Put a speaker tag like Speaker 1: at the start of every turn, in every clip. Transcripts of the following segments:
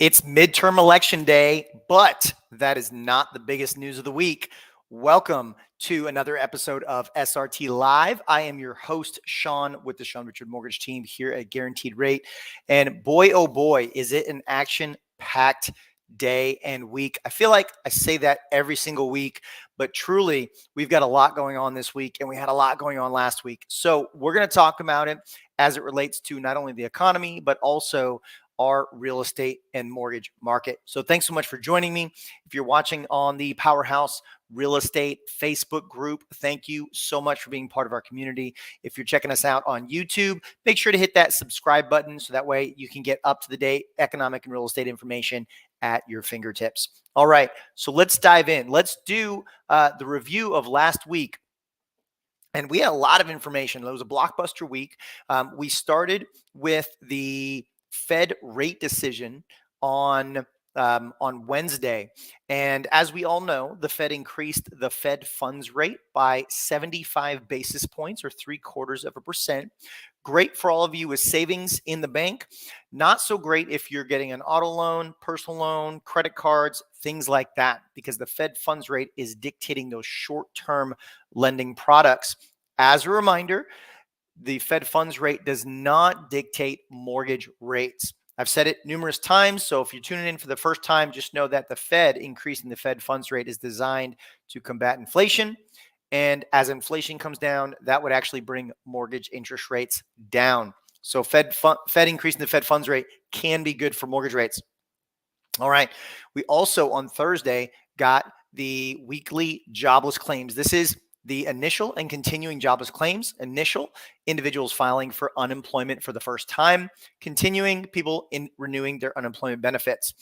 Speaker 1: It's midterm election day, but that is not the biggest news of the week. Welcome to another episode of SRT Live. I am your host, Sean, with the Sean Richard Mortgage team here at Guaranteed Rate. And boy, oh boy, is it an action-packed day and week. I feel like I say that every single week, but truly, we've got a lot going on this week, and we had a lot going on last week. So we're going to talk about it as it relates to not only the economy, but also our real estate and mortgage market. So thanks so much for joining me. If you're watching on the Powerhouse Real Estate Facebook group, thank you so much for being part of our community. If you're checking us out on YouTube, make sure to hit that subscribe button so that way you can get up to the date economic and real estate information at your fingertips. All right, so let's dive in. Let's do the review of last week. And we had a lot of information. It was a blockbuster week. We started with the Fed rate decision on Wednesday. And as we all know, the Fed increased the Fed funds rate by 75 basis points or 0.75%. Great for all of you with savings in the bank. Not so great if you're getting an auto loan, personal loan, credit cards, things like that, because the Fed funds rate is dictating those short-term lending products. As a reminder, the Fed funds rate does not dictate mortgage rates. I've said it numerous times, so if you're tuning in for the first time, just know that the Fed increasing the Fed funds rate is designed to combat inflation. And as inflation comes down, that would actually bring mortgage interest rates down. So Fed increasing the Fed funds rate can be good for mortgage rates. All right. We also on Thursday got the weekly jobless claims. This is the initial and continuing jobless claims. Initial, individuals filing for unemployment for the first time. Continuing, people in renewing their unemployment benefits.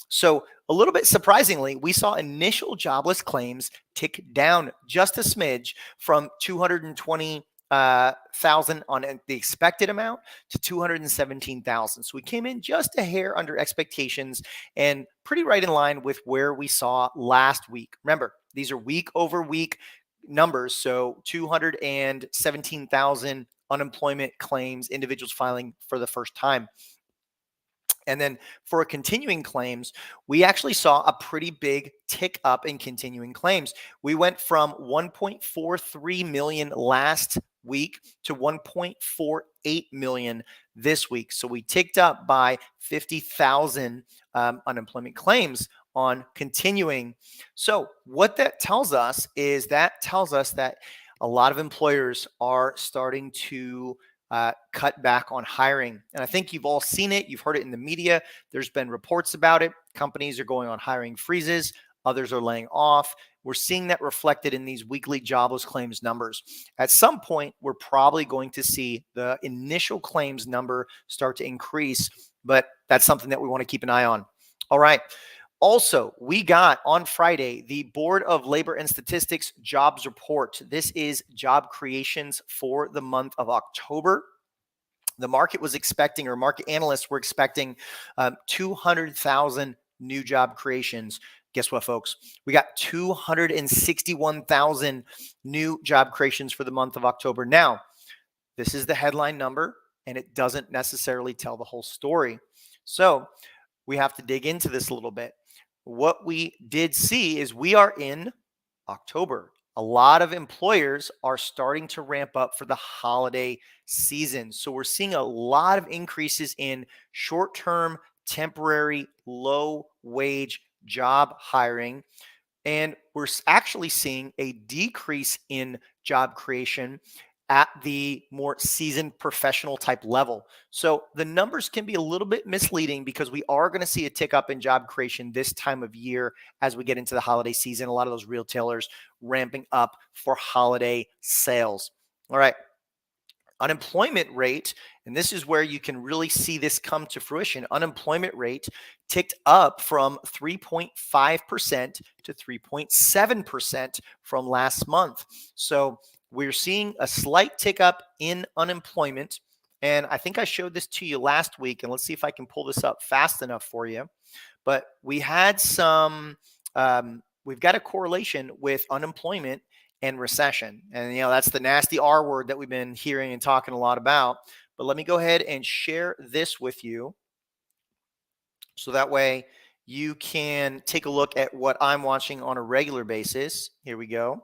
Speaker 1: So a little bit surprisingly, we saw initial jobless claims tick down just a smidge from 220,000 on the expected amount to 217,000. So we came in just a hair under expectations and pretty right in line with where we saw last week. Remember, these are week over week numbers. So 217,000 unemployment claims, individuals filing for the first time. And then for continuing claims, we actually saw a pretty big tick up in continuing claims. We went from 1.43 million last week to 1.48 million this week. So we ticked up by 50,000 unemployment claims on continuing. So what that tells us is that a lot of employers are starting to cut back on hiring. And I think you've all seen it. You've heard it in the media. There's been reports about it. Companies are going on hiring freezes. Others are laying off. We're seeing that reflected in these weekly jobless claims numbers. At some point, we're probably going to see the initial claims number start to increase, but that's something that we want to keep an eye on. All right. Also, we got on Friday the Board of Labor and Statistics Jobs Report. This is job creations for the month of October. The market was expecting, or market analysts were expecting 200,000 new job creations. Guess what, folks? We got 261,000 new job creations for the month of October. Now, this is the headline number, and it doesn't necessarily tell the whole story. So we have to dig into this a little bit. What we did see is we are in October. A lot of employers are starting to ramp up for the holiday season. So we're seeing a lot of increases in short-term, temporary, low-wage job hiring. And we're actually seeing a decrease in job creation at the more seasoned professional type level. So the numbers can be a little bit misleading because we are going to see a tick up in job creation this time of year as we get into the holiday season. A lot of those retailers ramping up for holiday sales. All right. Unemployment rate, and this is where you can really see this come to fruition. Unemployment rate ticked up from 3.5% to 3.7% from last month. So we're seeing a slight tick up in unemployment. And I think I showed this to you last week. And let's see if I can pull this up fast enough for you. But we had we've got a correlation with unemployment and recession. And, that's the nasty R word that we've been hearing and talking a lot about. But let me go ahead and share this with you So that way you can take a look at what I'm watching on a regular basis. Here we go.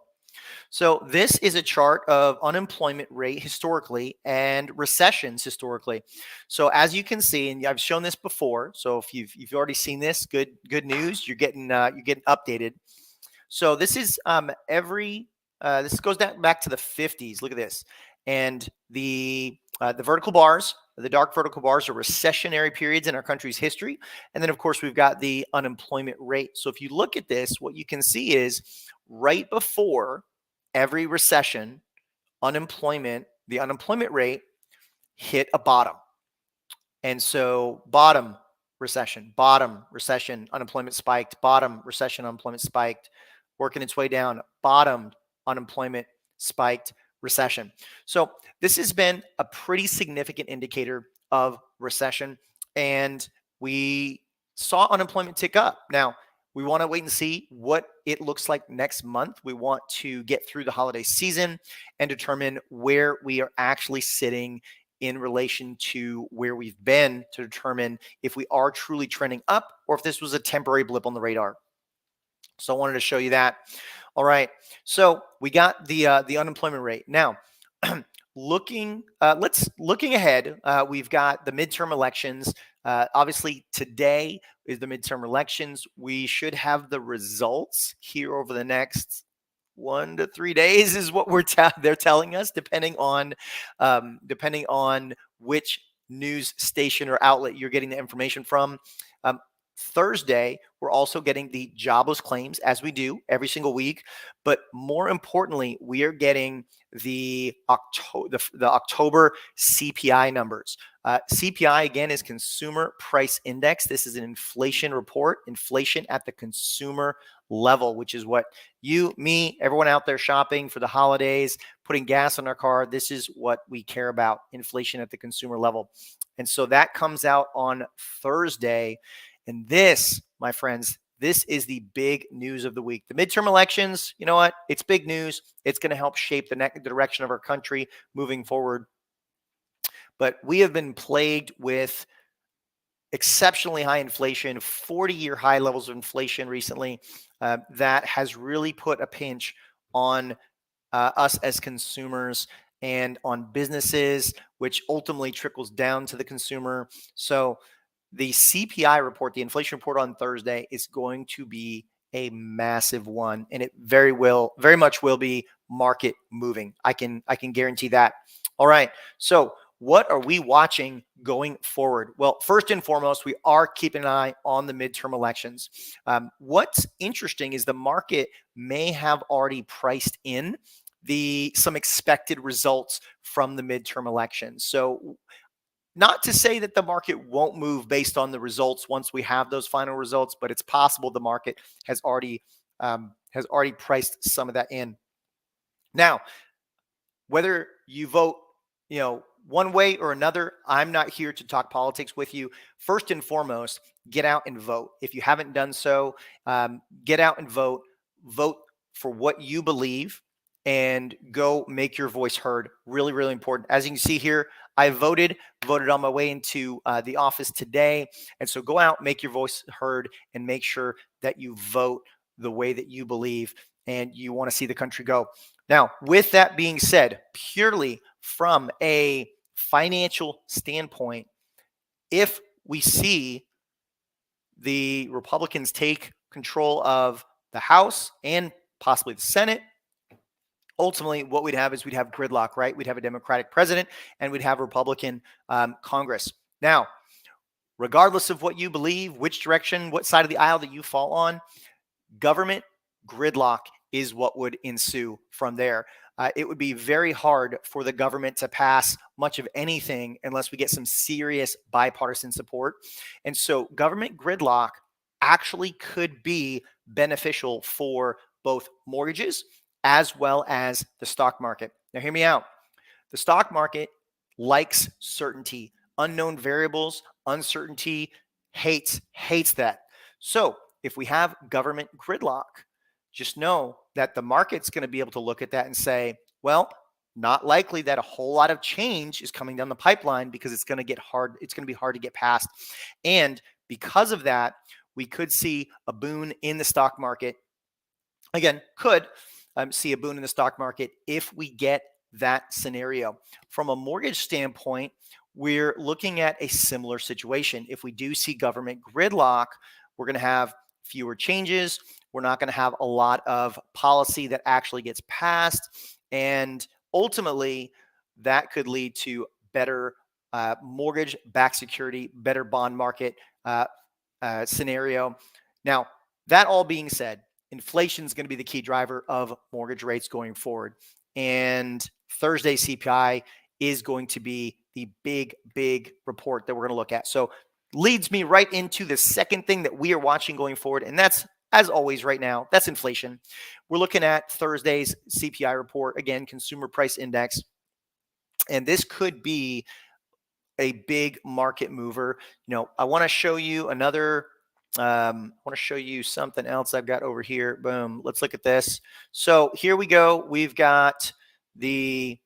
Speaker 1: So this is a chart of unemployment rate historically and recessions historically. So as you can see, and I've shown this before. So if you've already seen this, good news. You're getting updated. So this is this goes back to the 50s. Look at this, and the vertical bars, the dark vertical bars, are recessionary periods in our country's history, and then of course we've got the unemployment rate. So if you look at this, what you can see is right before every recession, the unemployment rate hit a bottom. And so bottom recession, unemployment spiked, bottom recession, unemployment spiked, working its way down, bottomed, unemployment spiked, recession. So this has been a pretty significant indicator of recession. And we saw unemployment tick up. Now, we want to wait and see what it looks like next month. We want to get through the holiday season and determine where we are actually sitting in relation to where we've been to determine if we are truly trending up or if this was a temporary blip on the radar. So I wanted to show you that. All right. So we got the unemployment rate. Now, looking ahead, we've got the midterm elections. Obviously, today is the midterm elections. We should have the results here over the next 1 to 3 days, is what they're telling us, depending on which news station or outlet you're getting the information from. Thursday, we're also getting the jobless claims, as we do every single week. But more importantly, we are getting the October CPI numbers. CPI, again, is Consumer Price Index. This is an inflation report, inflation at the consumer level, which is what you, me, everyone out there shopping for the holidays, putting gas on our car. This is what we care about, inflation at the consumer level. And so that comes out on Thursday. And this, my friends, this is the big news of the week. The midterm elections, you know what? It's big news. It's going to help shape the direction of our country moving forward. But we have been plagued with exceptionally high inflation, 40-year high levels of inflation recently. That has really put a pinch on us as consumers and on businesses, which ultimately trickles down to the consumer. So the CPI report, the inflation report on Thursday, is going to be a massive one, and it very much will be market moving. I can guarantee that. All right. So what are we watching going forward? Well, first and foremost, we are keeping an eye on the midterm elections. What's interesting is the market may have already priced in some expected results from the midterm elections. So not to say that the market won't move based on the results once we have those final results, but it's possible the market has already priced some of that in. Now, whether you vote, one way or another, I'm not here to talk politics with you. First and foremost, get out and vote. If you haven't done so, get out and vote. Vote for what you believe and go make your voice heard. Really, really important. As you can see here, I voted on my way into the office today. And so go out, make your voice heard, and make sure that you vote the way that you believe and you want to see the country go. Now, with that being said, purely from a financial standpoint, if we see the Republicans take control of the House and possibly the Senate, ultimately what we'd have is we'd have gridlock, right? We'd have a Democratic president and we'd have Republican Congress. Now, regardless of what you believe, which direction, what side of the aisle that you fall on, government gridlock is what would ensue from there. It would be very hard for the government to pass much of anything unless we get some serious bipartisan support. And so government gridlock actually could be beneficial for both mortgages as well as the stock market. Now, hear me out. The stock market likes certainty, unknown variables, uncertainty, hates that. So if we have government gridlock, just know that the market's going to be able to look at that and say, well, not likely that a whole lot of change is coming down the pipeline because it's going to get hard. It's going to be hard to get past. And because of that, we could see a boon in the stock market. Again, could see a boon in the stock market if we get that scenario. From a mortgage standpoint, we're looking at a similar situation. If we do see government gridlock, we're going to have fewer changes. We're not going to have a lot of policy that actually gets passed. And ultimately, that could lead to better mortgage-backed security, better bond market scenario. Now, that all being said, inflation is going to be the key driver of mortgage rates going forward. And Thursday CPI is going to be the big report that we're going to look at. So leads me right into the second thing that we are watching going forward. And that's, as always right now, that's inflation. We're looking at Thursday's CPI report, again, consumer price index. And this could be a big market mover. I want to show you I want to show you something else I've got over here. Boom. Let's look at this. So here we go. We've got the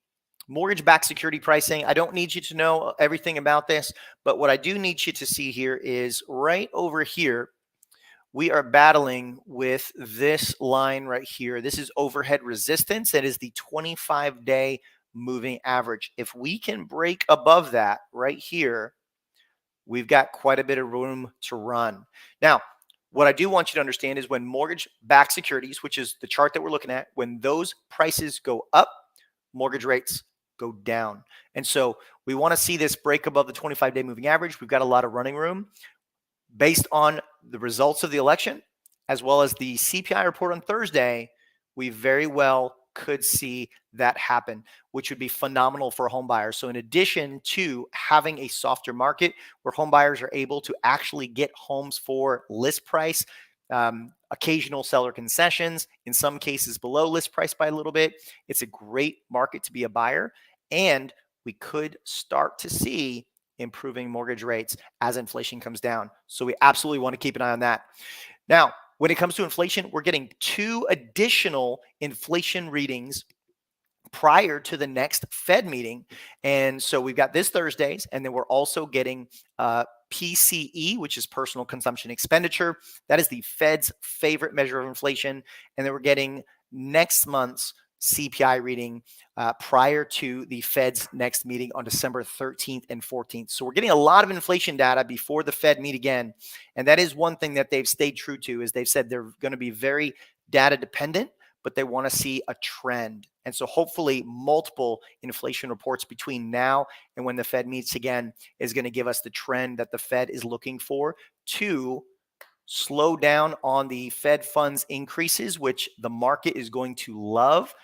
Speaker 1: mortgage-backed security pricing. I don't need you to know everything about this, but what I do need you to see here is right over here, we are battling with this line right here. This is overhead resistance. That is the 25-day moving average. If we can break above that right here, we've got quite a bit of room to run. Now, what I do want you to understand is when mortgage-backed securities, which is the chart that we're looking at, when those prices go up, mortgage rates go down. And so we want to see this break above the 25-day moving average. We've got a lot of running room based on the results of the election, as well as the CPI report on Thursday. We very well could see that happen, which would be phenomenal for home buyers. So in addition to having a softer market where home buyers are able to actually get homes for list price, occasional seller concessions, in some cases below list price by a little bit, it's a great market to be a buyer. And we could start to see improving mortgage rates as inflation comes down. So we absolutely want to keep an eye on that. Now, when it comes to inflation, we're getting 2 additional inflation readings prior to the next Fed meeting. And so we've got this Thursday's, and then we're also getting PCE, which is personal consumption expenditure. That is the Fed's favorite measure of inflation. And then we're getting next month's CPI reading prior to the Fed's next meeting on December 13th and 14th. So we're getting a lot of inflation data before the Fed meet again. And that is one thing that they've stayed true to, is they've said they're going to be very data dependent, but they want to see a trend. And so hopefully multiple inflation reports between now and when the Fed meets again is going to give us the trend that the Fed is looking for to slow down on the Fed funds increases, which the market is going to love.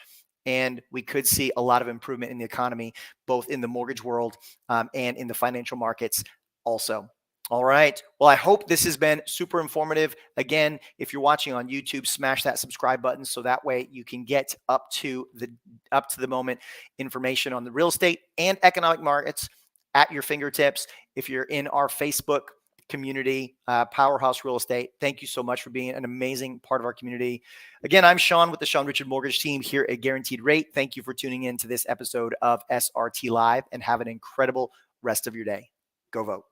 Speaker 1: And we could see a lot of improvement in the economy, both in the mortgage world and in the financial markets also. All right. Well, I hope this has been super informative. Again, if you're watching on YouTube, smash that subscribe button so that way you can get up to the moment information on the real estate and economic markets at your fingertips. If you're in our Facebook community, Powerhouse Real Estate, thank you so much for being an amazing part of our community. Again, I'm Sean with the Sean Richard Mortgage Team here at Guaranteed Rate. Thank you for tuning in to this episode of SRT Live, and have an incredible rest of your day. Go vote.